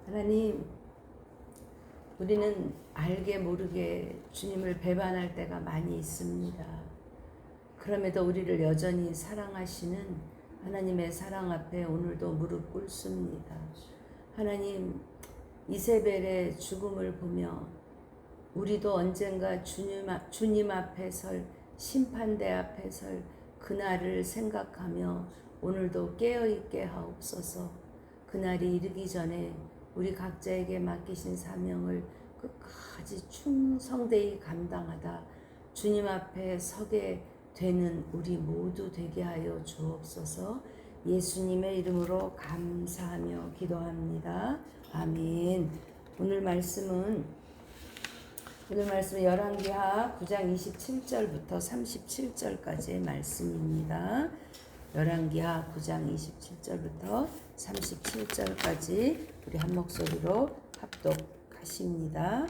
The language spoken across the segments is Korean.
하나님, 우리는 알게 모르게 주님을 배반할 때가 많이 있습니다. 그럼에도 우리를 여전히 사랑하시는 하나님의 사랑 앞에 오늘도 무릎 꿇습니다. 하나님, 이세벨의 죽음을 보며 우리도 언젠가 주님 앞에 설, 심판대 앞에 설 그날을 생각하며 오늘도 깨어있게 하옵소서. 그날이 이르기 전에 우리 각자에게 맡기신 사명을 끝까지 충성되이 감당하다 주님 앞에 서게 되는 우리 모두 되게 하여 주옵소서. 예수님의 이름으로 감사하며 기도합니다. 아멘. 오늘 말씀은 열왕기하 9장 27절부터 37절까지의 말씀입니다. 열왕기하 9장 27절부터 37절까지 우리 한 목소리로 합독하십니다.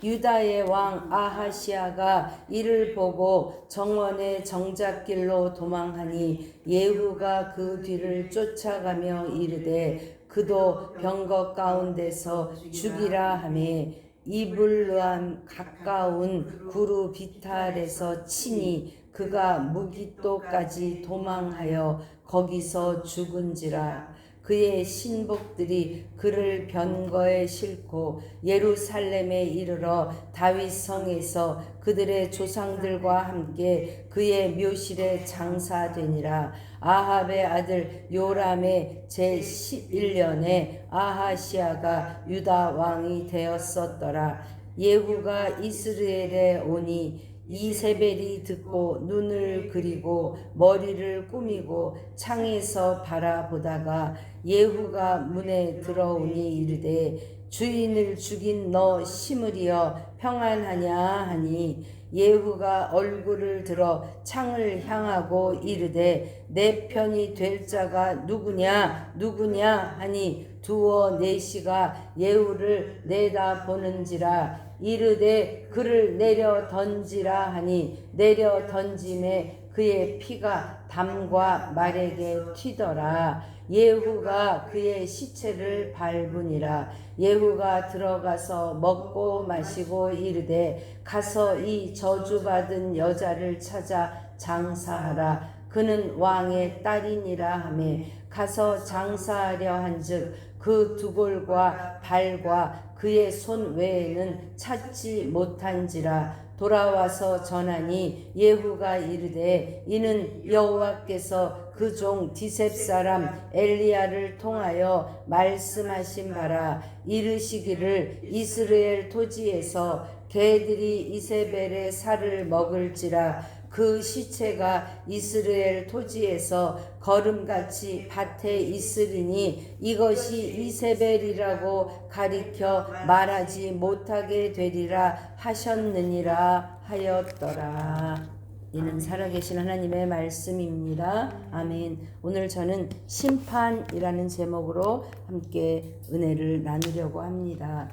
유다의 왕 아하시아가 이를 보고 정원의 정작길로 도망하니 예후가 그 뒤를 쫓아가며 이르되 그도 병거 가운데서 죽이라 하매 이블르암 가까운 구루 비탈에서 치니 그가 무기또까지 도망하여 거기서 죽은지라. 그의 신복들이 그를 병거에 싣고 예루살렘에 이르러 다윗 성에서 그들의 조상들과 함께 그의 묘실에 장사되니라. 아합의 아들 요람의 제11년에 아하시아가 유다 왕이 되었었더라. 예후가 이스라엘에 오니 이세벨이 듣고 눈을 그리고 머리를 꾸미고 창에서 바라보다가 예후가 문에 들어오니 이르되 주인을 죽인 너 시므리여 평안하냐 하니 예후가 얼굴을 들어 창을 향하고 이르되 내 편이 될 자가 누구냐 하니 두어 넷이가 예후를 내다보는지라. 이르되 그를 내려 던지라 하니 내려 던짐에 그의 피가 담과 말에게 튀더라. 예후가 그의 시체를 밟으니라. 예후가 들어가서 먹고 마시고 이르되 가서 이 저주받은 여자를 찾아 장사하라. 그는 왕의 딸이니라 하매 가서 장사하려 한즉 그 두골과 발과 그의 손 외에는 찾지 못한지라. 돌아와서 전하니 예후가 이르되 이는 여호와께서 그 종 디셉 사람 엘리야를 통하여 말씀하신 바라. 이르시기를 이스라엘 토지에서 개들이 이세벨의 살을 먹을지라. 그 시체가 이스라엘 토지에서 거름같이 밭에 있으리니 이것이 이세벨이라고 가리켜 말하지 못하게 되리라 하셨느니라 하였더라. 이는 살아계신 하나님의 말씀입니다. 아멘. 오늘 저는 심판이라는 제목으로 함께 은혜를 나누려고 합니다.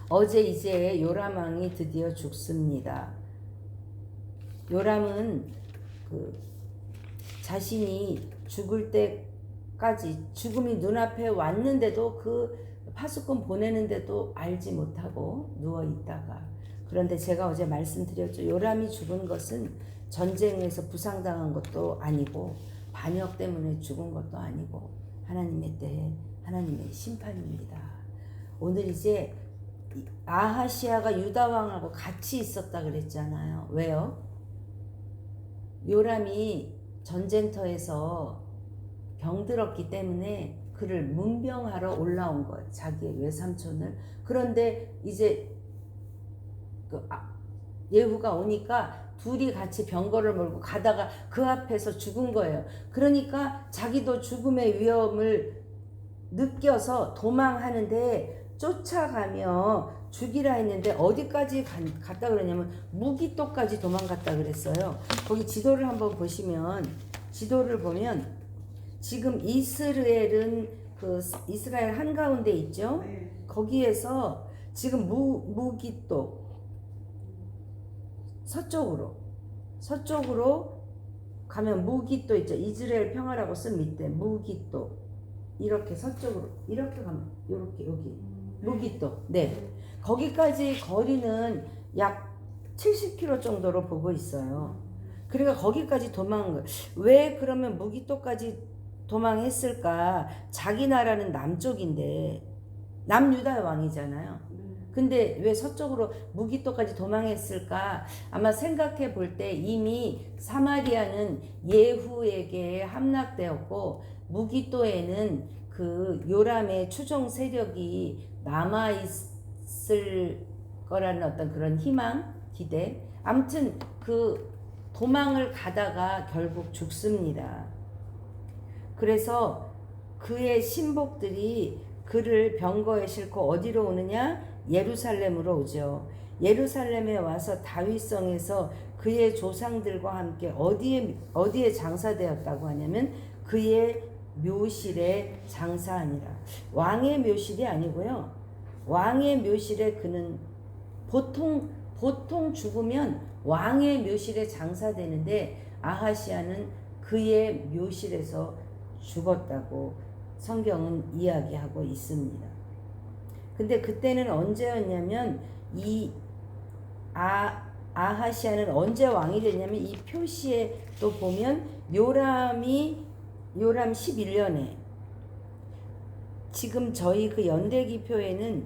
어제 이제 요람 왕이 드디어 죽습니다. 요람은 자신이 죽을 때까지 죽음이 눈앞에 왔는데도 그 파수꾼 보내는데도 알지 못하고 누워있다가, 그런데 제가 어제 말씀드렸죠. 요람이 죽은 것은 전쟁에서 부상당한 것도 아니고 반역 때문에 죽은 것도 아니고 하나님의 때에 하나님의 심판입니다. 오늘 이제 아하시아가 유다 왕하고 같이 있었다 그랬잖아요. 왜요? 요람이 전쟁터에서 병들었기 때문에 그를 문병하러 올라온 거예요. 자기의 외삼촌을. 그런데 이제 예후가 오니까 둘이 같이 병거를 몰고 가다가 그 앞에서 죽은 거예요. 그러니까 자기도 죽음의 위험을 느껴서 도망하는데 쫓아가며 죽이라 했는데 어디까지 갔다 그러냐면 무기또까지 도망갔다 그랬어요. 거기 지도를 한번 보시면, 지도를 보면 지금 이스라엘은 그 이스라엘 한가운데 있죠. 거기에서 지금 무기또 서쪽으로 가면 무기또 있죠. 이스라엘 평화라고 쓴 밑에 무기또, 이렇게 서쪽으로 이렇게 가면 이렇게 여기 무기또 네 거기까지 거리는 약 70km 정도로 보고 있어요. 그러니까 거기까지 왜 그러면 무기또까지 도망했을까? 자기 나라는 남쪽인데 남유다 왕이잖아요. 근데 왜 서쪽으로 무기또까지 도망했을까? 아마 생각해 볼 때 이미 사마리아는 예후에게 함락되었고 무기또에는 그 요람의 추종 세력이 남아있을 거라는 어떤 그런 희망, 기대. 아무튼 그 도망을 가다가 결국 죽습니다. 그래서 그의 신복들이 그를 병거에 싣고 어디로 오느냐? 예루살렘으로 오죠. 예루살렘에 와서 다윗성에서 그의 조상들과 함께 어디에 장사되었다고 하냐면 그의 묘실에 장사하니라. 왕의 묘실이 아니고요. 왕의 묘실에 그는 보통 죽으면 왕의 묘실에 장사되는데 아하시아는 그의 묘실에서 죽었다고 성경은 이야기하고 있습니다. 근데 그때는 언제였냐면 이 아하시아는 언제 왕이 됐냐면 이 표시에 또 보면 요람 11년에 지금 저희 그 연대기표에는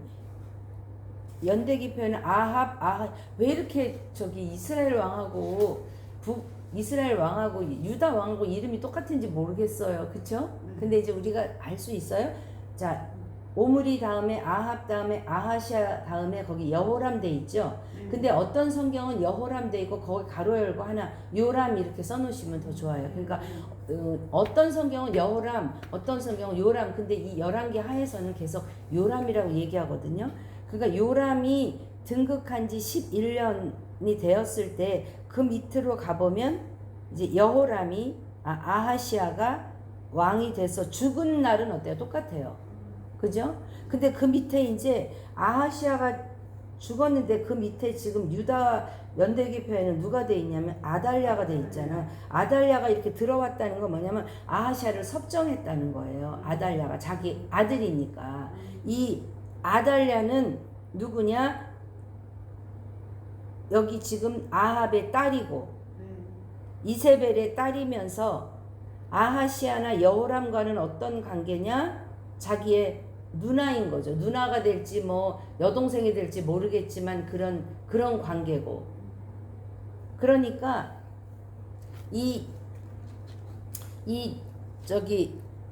아합 왜 이렇게 저기 이스라엘 왕하고 유다 왕하고 이름이 똑같은지 모르겠어요. 그쵸? 근데 이제 우리가 알 수 있어요. 자, 오므리 다음에 아합 다음에 아하시아 다음에 거기 여호람 돼 있죠. 근데 어떤 성경은 여호람 돼 있고 거기 가로 열고 하나 요람 이렇게 써놓으시면 더 좋아요. 그러니까 어떤 성경은 여호람, 어떤 성경은 요람. 근데 이 11개 하에서는 계속 요람이라고 얘기하거든요. 그러니까 요람이 등극한 지 11년이 되었을 때 그 밑으로 가보면 이제 여호람이 아하시아가 왕이 돼서 죽은 날은 어때요? 똑같아요. 그죠? 근데 그 밑에 이제 아하시아가 죽었는데 그 밑에 지금 유다 연대기표에는 누가 돼 있냐면 아달랴가 돼 있잖아. 아달랴가 이렇게 들어왔다는 건 뭐냐면 아하시아를 섭정했다는 거예요. 아달랴가 자기 아들이니까. 이 아달랴는 누구냐? 여기 지금 아합의 딸이고 이세벨의 딸이면서 아하시아나 여호람과는 어떤 관계냐? 자기의 누나인 거죠. 누나가 될지 뭐 여동생이 될지 모르겠지만 그런 관계고. 그러니까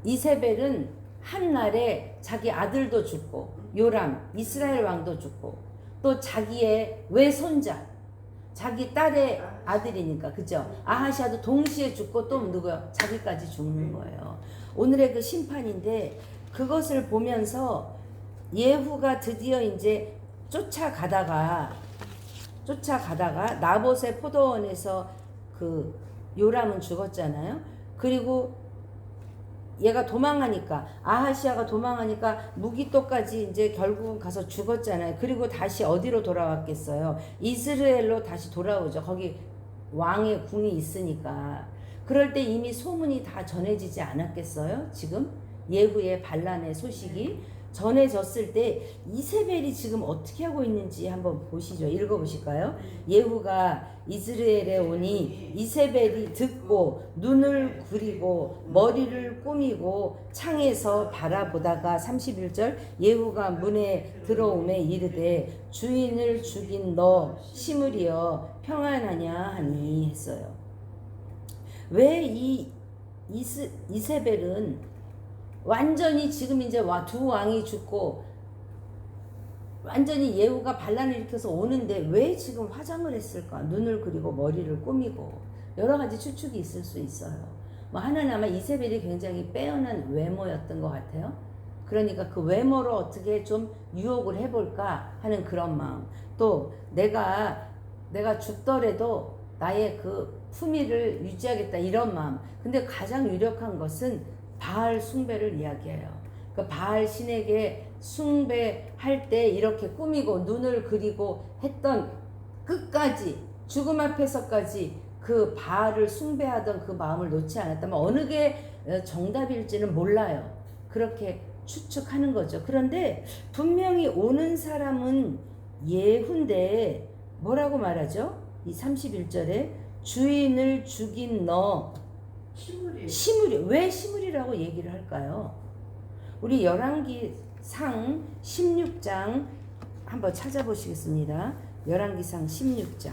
이세벨은 한날에 자기 아들도 죽고 요람 이스라엘 왕도 죽고 또 자기의 외손자 자기 딸의 아들이니까 그죠? 아하시아도 동시에 죽고 또 누구요? 자기까지 죽는 거예요. 오늘의 그 심판인데 그것을 보면서 예후가 드디어 이제 쫓아가다가 나봇의 포도원에서 그 요람은 죽었잖아요. 그리고 얘가 도망하니까 아하시아가 도망하니까 무기또까지 이제 결국은 가서 죽었잖아요. 그리고 다시 어디로 돌아왔겠어요? 이스라엘로 다시 돌아오죠. 거기 왕의 궁이 있으니까. 그럴 때 이미 소문이 다 전해지지 않았겠어요? 지금 예후의 반란의 소식이 전해졌을 때 이세벨이 지금 어떻게 하고 있는지 한번 보시죠. 읽어보실까요? 예후가 이스라엘에 오니 이세벨이 듣고 눈을 부리고 머리를 꾸미고 창에서 바라보다가 31절 예후가 문에 들어오매 이르되 주인을 죽인 너 시므리여 평안하냐 하니 했어요. 왜 이 이세벨은 완전히 지금 이제 두 왕이 죽고 완전히 예후가 반란을 일으켜서 오는데 왜 지금 화장을 했을까? 눈을 그리고 머리를 꾸미고 여러 가지 추측이 있을 수 있어요. 뭐 하나는 아마 이세벨이 굉장히 빼어난 외모였던 것 같아요. 그러니까 그 외모로 어떻게 좀 유혹을 해볼까 하는 그런 마음. 또 내가 죽더라도 나의 그 품위를 유지하겠다 이런 마음. 근데 가장 유력한 것은 바알 숭배를 이야기해요. 그 바알 신에게 숭배할 때 이렇게 꾸미고 눈을 그리고 했던 끝까지 죽음 앞에서까지 그 바알을 숭배하던 그 마음을 놓지 않았다면 어느 게 정답일지는 몰라요. 그렇게 추측하는 거죠. 그런데 분명히 오는 사람은 예후인데 뭐라고 말하죠? 이 31절에 주인을 죽인 너 시므리. 왜 시므리라고 얘기를 할까요? 우리 열왕기상 16장 한번 찾아보시겠습니다. 열왕기상 16장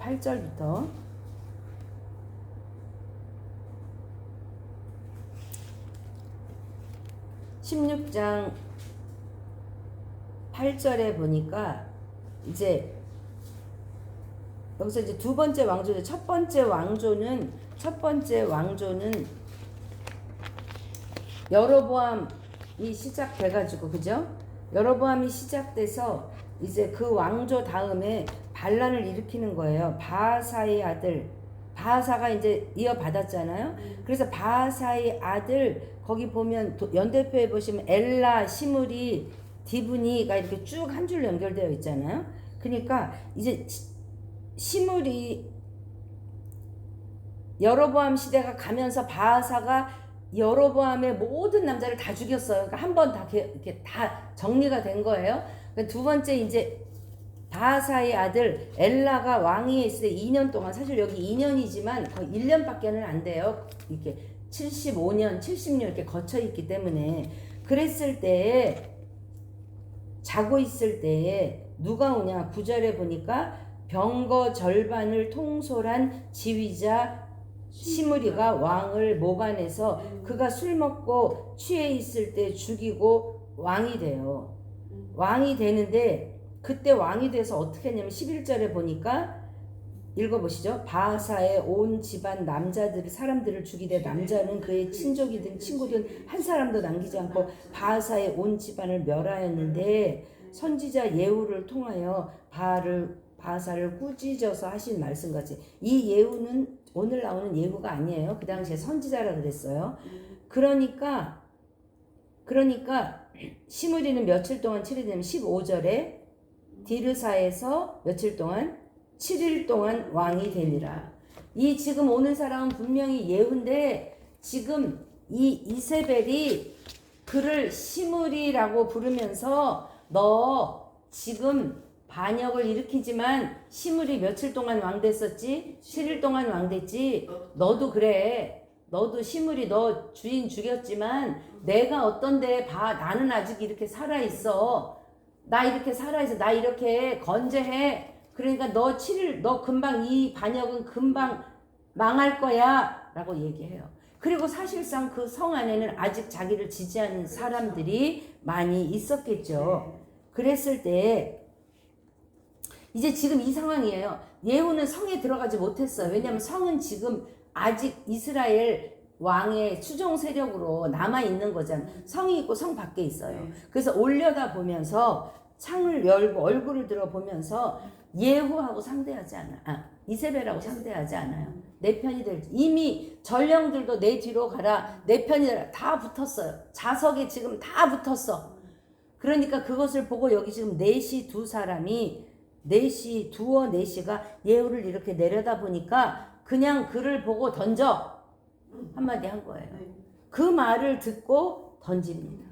8절부터 16장 8절에 보니까 이제 여기서 이제 두 번째 왕조죠. 첫 번째 왕조는 여로보암이 시작돼가지고, 그죠? 여로보암이 시작돼서 이제 그 왕조 다음에 반란을 일으키는 거예요. 바하사의 아들, 바하사가 이제 이어받았잖아요. 그래서 바하사의 아들, 거기 보면 연대표에 보시면 엘라, 시므리, 디브니가 이렇게 쭉 한 줄로 연결되어 있잖아요. 그러니까 이제 시므리, 여로보암 시대가 가면서 바하사가 여로보암의 모든 남자를 다 죽였어요. 그러니까 한 번 다 이렇게 다 정리가 된 거예요. 그러니까 두 번째 이제 바하사의 아들 엘라가 왕위에 있을 때 2년 동안, 사실 여기 2년이지만 거의 1년밖에는 안 돼요. 이렇게 75년, 70년 이렇게 거쳐 있기 때문에. 그랬을 때에, 자고 있을 때에 누가 오냐? 9절에 보니까 병거 절반을 통솔한 지휘자 시므리가 왕을 모반해서 그가 술 먹고 취해 있을 때 죽이고 왕이 돼요. 왕이 되는데 그때 왕이 돼서 어떻게 했냐면 11절에 보니까 읽어보시죠. 바하사의 온 집안 남자들 사람들을 죽이되 남자는 그의 친족이든 친구든 한 사람도 남기지 않고 바하사의 온 집안을 멸하였는데 선지자 예후를 통하여 바하사를 꾸짖어서 하신 말씀같이, 이 예후는 오늘 나오는 예후가 아니에요. 그 당시에 선지자라 그랬어요. 그러니까 시므리는 며칠 동안 7일 되면 15절에 디르사에서 며칠 동안 7일 동안 왕이 되니라. 이 지금 오는 사람은 분명히 예후인데 지금 이 이세벨이 그를 시므리라고 부르면서 너 지금 반역을 일으키지만 시므리 며칠 동안 왕 됐었지? 7일 동안 왕 됐지? 너도 그래. 너도 시므리 너 주인 죽였지만 내가 어떤데 봐. 나는 아직 이렇게 살아있어. 나 이렇게 살아있어. 나 이렇게 건재해. 그러니까 너 7일 너 금방 이 반역은 금방 망할 거야 라고 얘기해요. 그리고 사실상 그 성 안에는 아직 자기를 지지하는 사람들이 많이 있었겠죠. 그랬을 때 이제 지금 이 상황이에요. 예후는 성에 들어가지 못했어요. 왜냐하면 성은 지금 아직 이스라엘 왕의 추종 세력으로 남아있는 거잖아요. 성이 있고 성 밖에 있어요. 그래서 올려다 보면서 창을 열고 얼굴을 들어보면서 예후하고 상대하지 않아. 이세벨하고 상대하지 않아요. 내 편이 될지. 이미 전령들도 내 뒤로 가라. 내 편이 되라. 다 붙었어요. 자석에 지금 다 붙었어. 그러니까 그것을 보고 여기 지금 넷이 두 사람이 두어 넷이가 예후를 이렇게 내려다 보니까 그냥 그를 보고 던져 한마디 한 거예요. 그 말을 듣고 던집니다.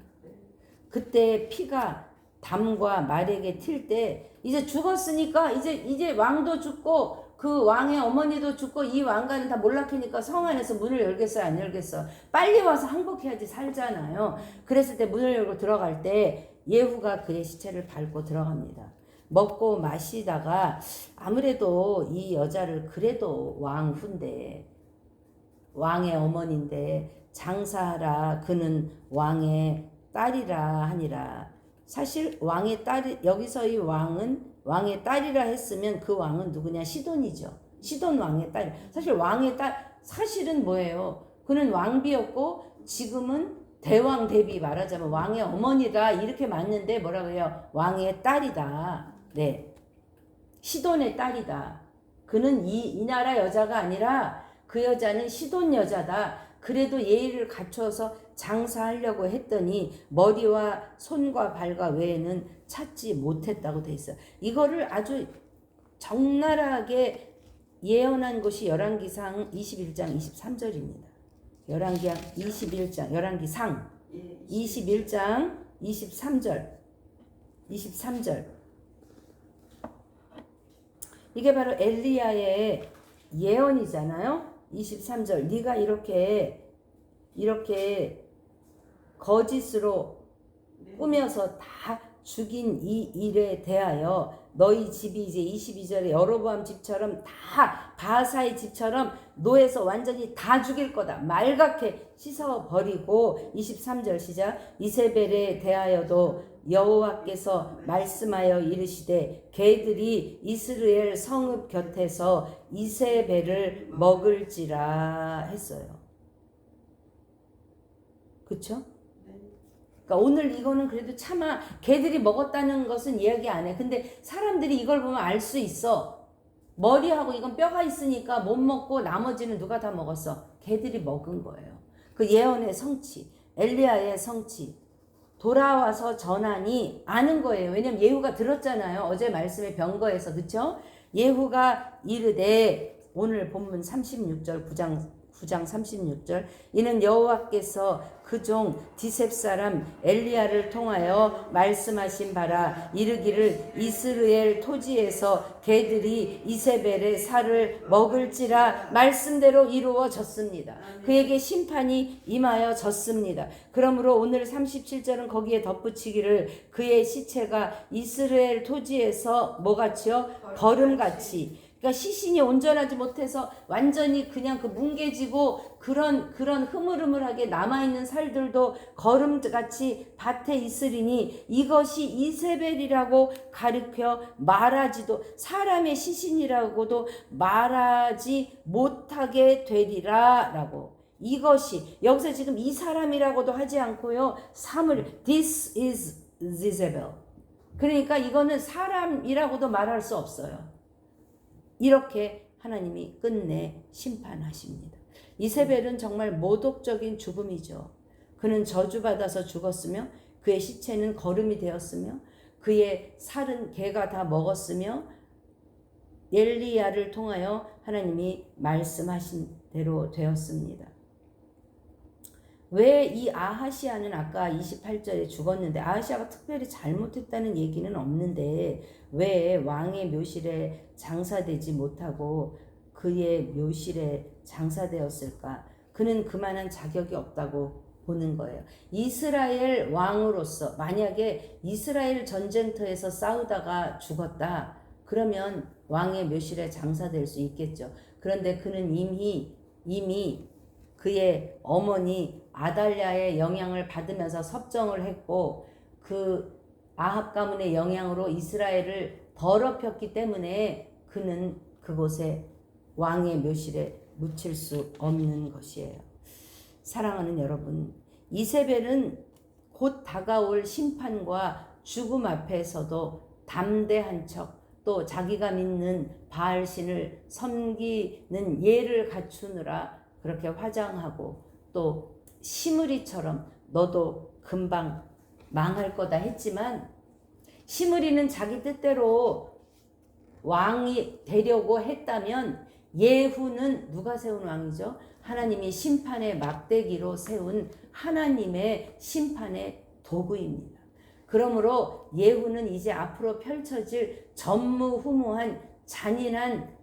그때 피가 담과 말에게 튈 때 이제 죽었으니까 이제 왕도 죽고 그 왕의 어머니도 죽고 이 왕가는 다 몰락하니까 성 안에서 문을 열겠어요, 안 열겠어요? 빨리 와서 항복해야지 살잖아요. 그랬을 때 문을 열고 들어갈 때 예후가 그의 시체를 밟고 들어갑니다. 먹고 마시다가 아무래도 이 여자를 그래도 왕후인데 왕의 어머니인데 장사하라 그는 왕의 딸이라 하니라. 사실 왕의 딸이 여기서 이 왕은 왕의 딸이라 했으면 그 왕은 누구냐? 시돈이죠. 시돈 왕의 딸. 사실 왕의 딸 사실은 뭐예요? 그는 왕비였고 지금은 대왕 대비 말하자면 왕의 어머니라 이렇게 맞는데 뭐라고 해요? 왕의 딸이다. 네, 시돈의 딸이다. 그는 이 나라 여자가 아니라 그 여자는 시돈 여자다. 그래도 예의를 갖춰서 장사하려고 했더니 머리와 손과 발과 외에는 찾지 못했다고 돼 있어요. 이거를 아주 적나라하게 예언한 것이 열왕기상 21장 23절입니다. 열왕기하 21장, 열왕기상 예, 21장 23절. 이게 바로 엘리야의 예언이잖아요. 23절. 네가 이렇게 거짓으로 꾸며서 다 죽인 이 일에 대하여 너희 집이 이제 22절에 여로보암 집처럼 다 바하사의 집처럼 노예서 완전히 다 죽일 거다. 말갛게 씻어버리고 23절 시작. 이세벨에 대하여도 여호와께서 말씀하여 이르시되 개들이 이스라엘 성읍 곁에서 이세벨을 먹을지라 했어요. 그쵸? 그러니까 오늘 이거는 그래도 차마 개들이 먹었다는 것은 이야기 안 해. 근데 사람들이 이걸 보면 알 수 있어. 머리하고 이건 뼈가 있으니까 못 먹고 나머지는 누가 다 먹었어? 개들이 먹은 거예요. 그 예언의 성취, 엘리야의 성취. 돌아와서 전하니 아는 거예요. 왜냐면 예후가 들었잖아요. 어제 말씀의 병거에서. 그쵸? 예후가 이르되 오늘 본문 36절 9장 36절 이는 여호와께서 그 종 디셉 사람 엘리야를 통하여 말씀하신 바라 이르기를 이스라엘 토지에서 개들이 이세벨의 살을 먹을지라 말씀대로 이루어졌습니다. 그에게 심판이 임하여 졌습니다. 그러므로 오늘 37절은 거기에 덧붙이기를 그의 시체가 이스라엘 토지에서 뭐같이요? 거름같이. 그러니까 시신이 온전하지 못해서 완전히 그냥 그 뭉개지고 그런 흐물흐물하게 남아있는 살들도 거름같이 밭에 있으리니 이것이 이세벨이라고 가르쳐 말하지도 사람의 시신이라고도 말하지 못하게 되리라 라고. 이것이 여기서 지금 이 사람이라고도 하지 않고요. 사물 This is Jezebel. 그러니까 이거는 사람이라고도 말할 수 없어요. 이렇게 하나님이 끝내 심판하십니다. 이세벨은 정말 모독적인 죽음이죠. 그는 저주받아서 죽었으며 그의 시체는 거름이 되었으며 그의 살은 개가 다 먹었으며 엘리야를 통하여 하나님이 말씀하신 대로 되었습니다. 왜 이 아하시아는 아까 28절에 죽었는데 아하시아가 특별히 잘못했다는 얘기는 없는데 왜 왕의 묘실에 장사되지 못하고 그의 묘실에 장사되었을까? 그는 그만한 자격이 없다고 보는 거예요. 이스라엘 왕으로서 만약에 이스라엘 전쟁터에서 싸우다가 죽었다. 그러면 왕의 묘실에 장사될 수 있겠죠. 그런데 그는 이미 그의 어머니 아달랴의 영향을 받으면서 섭정을 했고 그 아합 가문의 영향으로 이스라엘을 더럽혔기 때문에 그는 그곳에 왕의 묘실에 묻힐 수 없는 것이에요. 사랑하는 여러분, 이세벨은 곧 다가올 심판과 죽음 앞에서도 담대한 척 또 자기가 믿는 바알신을 섬기는 예를 갖추느라 그렇게 화장하고 또 시므리처럼 너도 금방 망할 거다 했지만 시므리는 자기 뜻대로 왕이 되려고 했다면 예후는 누가 세운 왕이죠? 하나님이 심판의 막대기로 세운 하나님의 심판의 도구입니다. 그러므로 예후는 이제 앞으로 펼쳐질 전무후무한 잔인한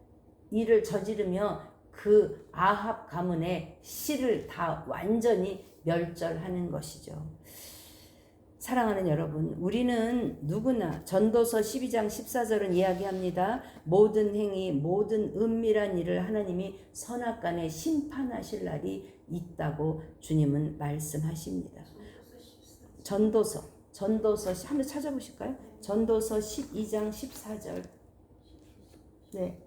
일을 저지르며 그 아합 가문의 씨를 다 완전히 멸절하는 것이죠. 사랑하는 여러분, 우리는 누구나 전도서 12장 14절은 이야기합니다. 모든 행위, 모든 은밀한 일을 하나님이 선악간에 심판하실 날이 있다고 주님은 말씀하십니다. 전도서 한번 찾아보실까요? 전도서 12장 14절. 네.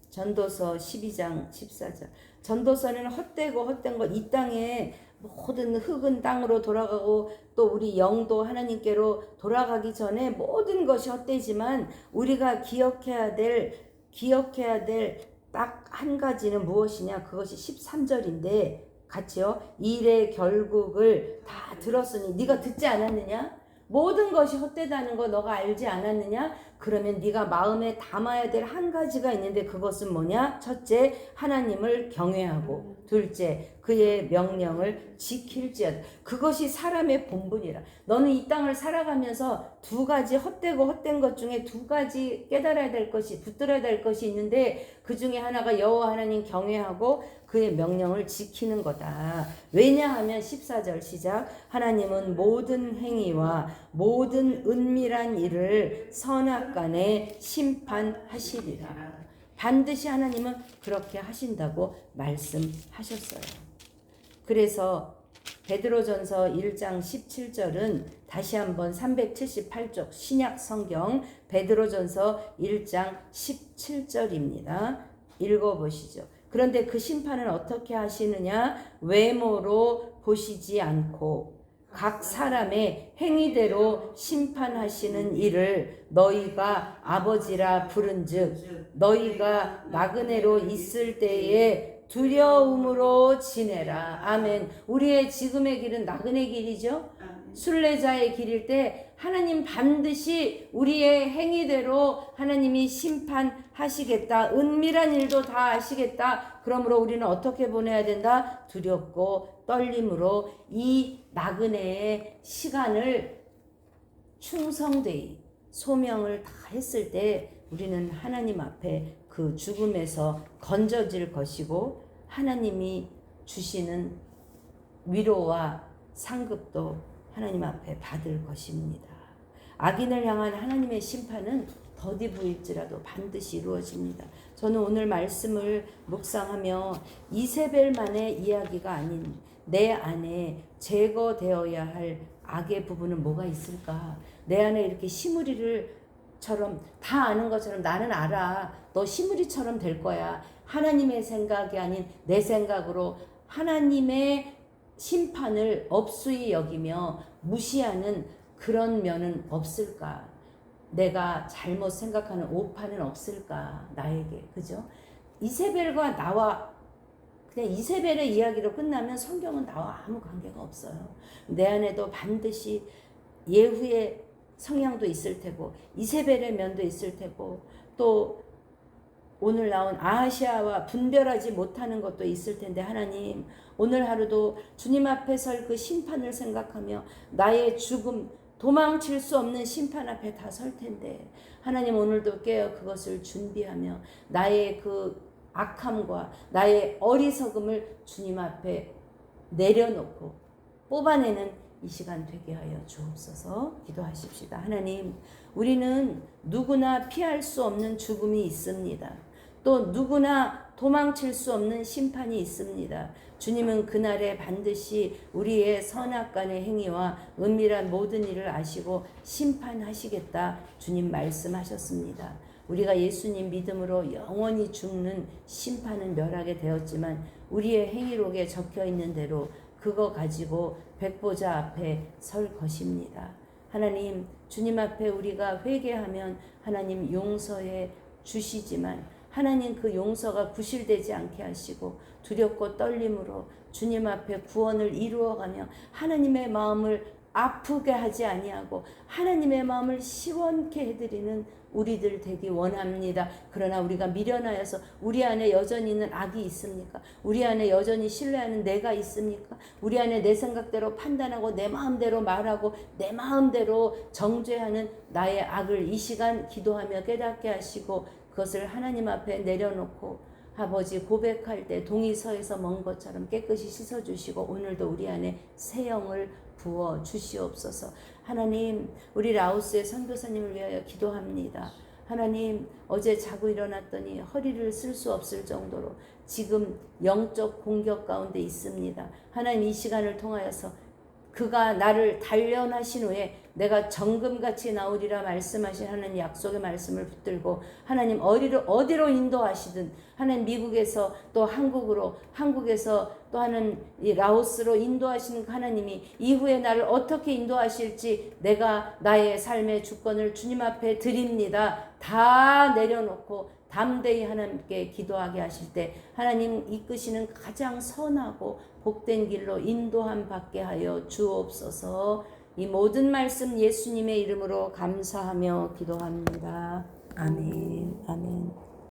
전도서 12장 14절. 전도서는 헛된 것, 이 땅에 모든 흙은 땅으로 돌아가고 또 우리 영도 하나님께로 돌아가기 전에 모든 것이 헛되지만 우리가 기억해야 될 딱 한 가지는 무엇이냐? 그것이 13절인데 같이요. 일의 결국을 다 들었으니 네가 듣지 않았느냐? 모든 것이 헛되다는 거 너가 알지 않았느냐? 그러면 네가 마음에 담아야 될 한 가지가 있는데 그것은 뭐냐? 첫째, 하나님을 경외하고, 둘째, 그의 명령을 지킬지어다. 그것이 사람의 본분이라. 너는 이 땅을 살아가면서 두 가지 헛되고 헛된 것 중에 두 가지 깨달아야 될 것이, 붙들어야 될 것이 있는데 그 중에 하나가 여호와 하나님 경외하고 그의 명령을 지키는 거다. 왜냐하면 14절 시작. 하나님은 모든 행위와 모든 은밀한 일을 선악간에 심판하시리라. 반드시 하나님은 그렇게 하신다고 말씀하셨어요. 그래서 베드로전서 1장 17절은 다시 한번 378쪽 신약 성경 베드로전서 1장 17절입니다. 읽어보시죠. 그런데 그 심판은 어떻게 하시느냐? 외모로 보시지 않고 각 사람의 행위대로 심판하시는 이를 너희가 아버지라 부른즉 너희가 나그네로 있을 때에 두려움으로 지내라. 아멘. 우리의 지금의 길은 나그네 길이죠. 순례자의 길일 때 하나님 반드시 우리의 행위대로 하나님이 심판하시겠다. 은밀한 일도 다 아시겠다. 그러므로 우리는 어떻게 보내야 된다? 두렵고 떨림으로 이 나그네의 시간을 충성되이 소명을 다 했을 때 우리는 하나님 앞에 그 죽음에서 건져질 것이고 하나님이 주시는 위로와 상급도 하나님 앞에 받을 것입니다. 악인을 향한 하나님의 심판은 더디 보일지라도 반드시 이루어집니다. 저는 오늘 말씀을 묵상하며 이세벨만의 이야기가 아닌 내 안에 제거되어야 할 악의 부분은 뭐가 있을까? 내 안에 이렇게 시무리를처럼 다 아는 것처럼 나는 알아. 너 시무리처럼 될 거야. 하나님의 생각이 아닌 내 생각으로 하나님의 심판을 업수히 여기며 무시하는 그런 면은 없을까? 내가 잘못 생각하는 오판은 없을까? 나에게. 그죠? 이세벨과 나와 그냥 이세벨의 이야기로 끝나면 성경은 나와 아무 관계가 없어요. 내 안에도 반드시 예후의 성향도 있을 테고 이세벨의 면도 있을 테고 또 오늘 나온 아하시아와 분별하지 못하는 것도 있을 텐데 하나님 오늘 하루도 주님 앞에 설 그 심판을 생각하며 나의 죽음 도망칠 수 없는 심판 앞에 다 설 텐데 하나님 오늘도 깨어 그것을 준비하며 나의 그 악함과 나의 어리석음을 주님 앞에 내려놓고 뽑아내는 이 시간 되게 하여 주옵소서. 기도하십시다. 하나님 우리는 누구나 피할 수 없는 죽음이 있습니다. 또 누구나 도망칠 수 없는 심판이 있습니다. 주님은 그날에 반드시 우리의 선악간의 행위와 은밀한 모든 일을 아시고 심판하시겠다 주님 말씀하셨습니다. 우리가 예수님 믿음으로 영원히 죽는 심판은 멸하게 되었지만 우리의 행위록에 적혀 있는 대로 그거 가지고 백보자 앞에 설 것입니다. 하나님 주님 앞에 우리가 회개하면 하나님 용서해 주시지만 하나님 그 용서가 부실되지 않게 하시고 두렵고 떨림으로 주님 앞에 구원을 이루어가며 하나님의 마음을 아프게 하지 아니하고 하나님의 마음을 시원케 해드리는 우리들 되기 원합니다. 그러나 우리가 미련하여서 우리 안에 여전히 있는 악이 있습니까? 우리 안에 여전히 신뢰하는 내가 있습니까? 우리 안에 내 생각대로 판단하고 내 마음대로 말하고 내 마음대로 정죄하는 나의 악을 이 시간 기도하며 깨닫게 하시고 그것을 하나님 앞에 내려놓고 아버지 고백할 때 동이서에서 먼 것처럼 깨끗이 씻어주시고 오늘도 우리 안에 새 영을 부어 주시옵소서. 하나님 우리 라오스의 선교사님을 위하여 기도합니다. 하나님 어제 자고 일어났더니 허리를 쓸 수 없을 정도로 지금 영적 공격 가운데 있습니다. 하나님 이 시간을 통하여서 그가 나를 단련하신 후에 내가 정금같이 나오리라 말씀하신 하나님 약속의 말씀을 붙들고 하나님 어디로 인도하시든 하나님 미국에서 또 한국으로 한국에서 또 하는 이 라오스로 인도하시는 하나님이 이후에 나를 어떻게 인도하실지 내가 나의 삶의 주권을 주님 앞에 드립니다. 다 내려놓고 담대히 하나님께 기도하게 하실 때 하나님 이끄시는 가장 선하고 복된 길로 인도함 받게 하여 주옵소서. 이 모든 말씀 예수님의 이름으로 감사하며 기도합니다. 아멘. 아멘.